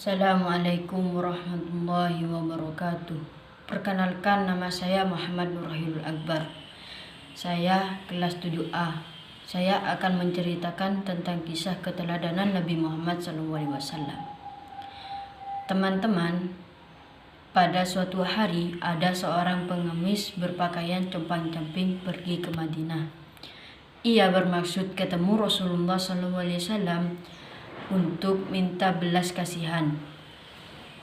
Assalamualaikum warahmatullahi wabarakatuh. Perkenalkan, nama saya Muhammad Nurahilul Akbar. Saya kelas 7A. Saya akan menceritakan tentang kisah keteladanan Nabi Muhammad SAW. Teman-teman, pada suatu hari ada seorang pengemis berpakaian compang-camping pergi ke Madinah. Ia bermaksud ketemu Rasulullah SAW untuk minta belas kasihan.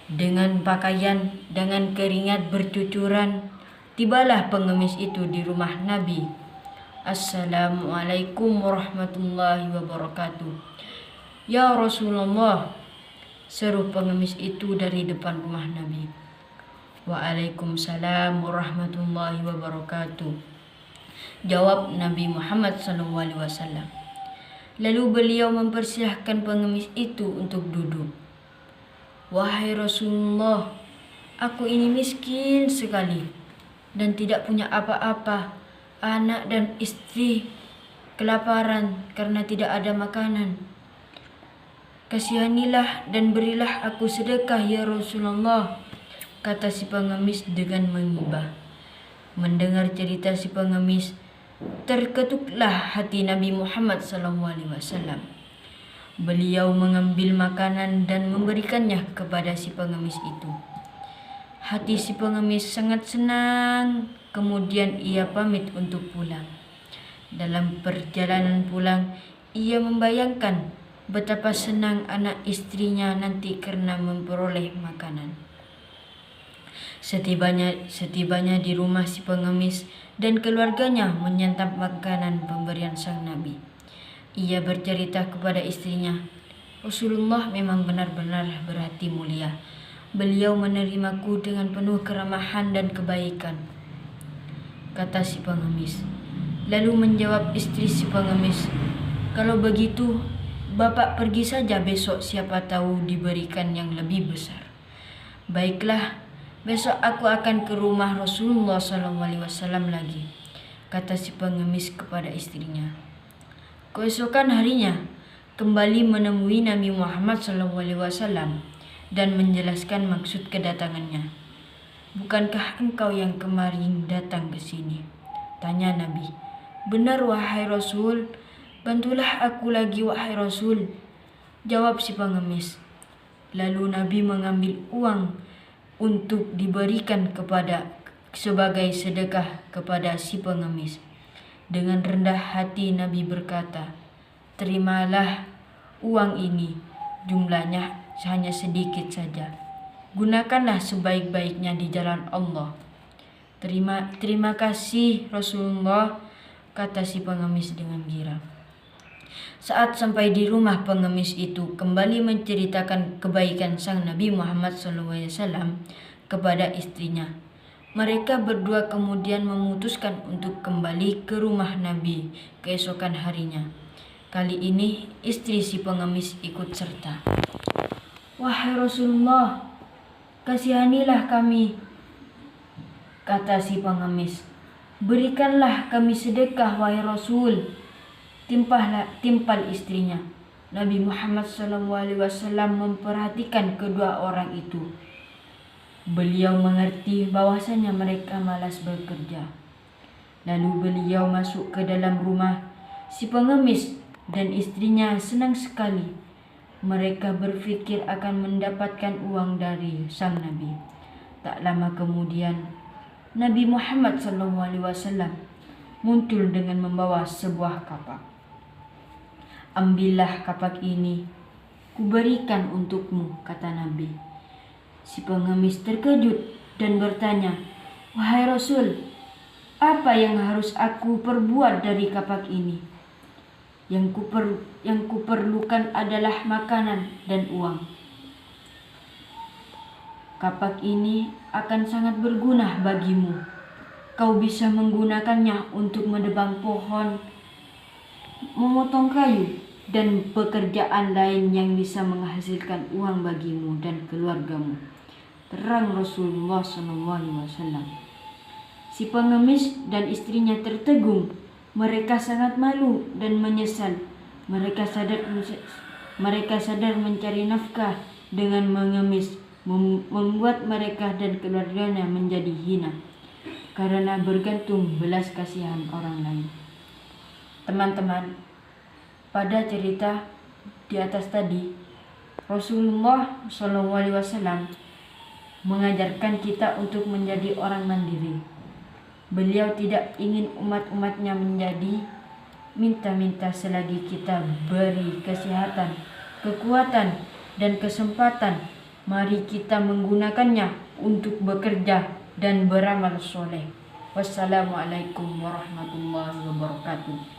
Dengan pakaian dengan keringat bercucuran, tibalah pengemis itu di rumah Nabi. Assalamualaikum warahmatullahi wabarakatuh. Ya Rasulullah, seru pengemis itu dari depan rumah Nabi. Waalaikumsalam warahmatullahi wabarakatuh, jawab Nabi Muhammad SAW. Lalu beliau mempersilahkan pengemis itu untuk duduk. Wahai Rasulullah, aku ini miskin sekali dan tidak punya apa-apa. Anak dan istri kelaparan karena tidak ada makanan. Kasihanilah dan berilah aku sedekah ya Rasulullah, kata si pengemis dengan mengibah. Mendengar cerita si pengemis, terketuklah hati Nabi Muhammad SAW. Beliau mengambil makanan dan memberikannya kepada si pengemis itu. Hati si pengemis sangat senang, kemudian ia pamit untuk pulang. Dalam perjalanan pulang, ia membayangkan betapa senang anak istrinya nanti karena memperoleh makanan. Setibanya di rumah si pengemis dan keluarganya menyantap makanan pemberian sang Nabi, ia bercerita kepada istrinya, Rasulullah memang benar-benar berhati mulia. Beliau menerimaku dengan penuh keramahan dan kebaikan, kata si pengemis. Lalu menjawab istri si pengemis, kalau begitu bapak pergi saja besok, siapa tahu diberikan yang lebih besar. Baiklah, besok aku akan ke rumah Rasulullah SAW lagi, kata si pengemis kepada istrinya. Keesokan harinya kembali menemui Nabi Muhammad SAW dan menjelaskan maksud kedatangannya. Bukankah engkau yang kemarin datang ke sini? Tanya Nabi. Benar wahai Rasul, bantulah aku lagi wahai Rasul, jawab si pengemis. Lalu Nabi mengambil uang untuk diberikan sebagai sedekah kepada si pengemis. Dengan rendah hati Nabi berkata, terimalah uang ini, jumlahnya hanya sedikit saja. Gunakanlah sebaik-baiknya di jalan Allah. Terima kasih Rasulullah, kata si pengemis dengan girang. Saat sampai di rumah, pengemis itu kembali menceritakan kebaikan sang Nabi Muhammad SAW kepada istrinya. Mereka berdua kemudian memutuskan untuk kembali ke rumah Nabi keesokan harinya. Kali ini istri si pengemis ikut serta. Wahai Rasulullah, kasihanilah kami, kata si pengemis. Berikanlah kami sedekah wahai Rasul, timpal istrinya. Nabi Muhammad SAW memperhatikan kedua orang itu. Beliau mengerti bahwasanya mereka malas bekerja. Lalu beliau masuk ke dalam rumah. Si pengemis dan istrinya senang sekali. Mereka berpikir akan mendapatkan uang dari sang Nabi. Tak lama kemudian, Nabi Muhammad SAW muncul dengan membawa sebuah kapak. Ambillah kapak ini, kuberikan untukmu, kata Nabi. Si pengemis terkejut dan bertanya, wahai Rasul, apa yang harus aku perbuat dari kapak ini? Yang kuperlukan adalah makanan dan uang. Kapak ini akan sangat berguna bagimu. Kau bisa menggunakannya untuk menebang pohon, memotong kayu, dan pekerjaan lain yang bisa menghasilkan uang bagimu dan keluargamu, terang Rasulullah SAW. Si pengemis dan istrinya tertegun. Mereka sangat malu dan menyesal. Mereka sadar mencari nafkah dengan mengemis, membuat mereka dan keluarganya menjadi hina karena bergantung belas kasihan orang lain. Teman-teman, pada cerita di atas tadi, Rasulullah SAW mengajarkan kita untuk menjadi orang mandiri. Beliau tidak ingin umat-umatnya menjadi minta-minta selagi kita beri kesehatan, kekuatan, dan kesempatan. Mari kita menggunakannya untuk bekerja dan beramal soleh. Wassalamualaikum warahmatullahi wabarakatuh.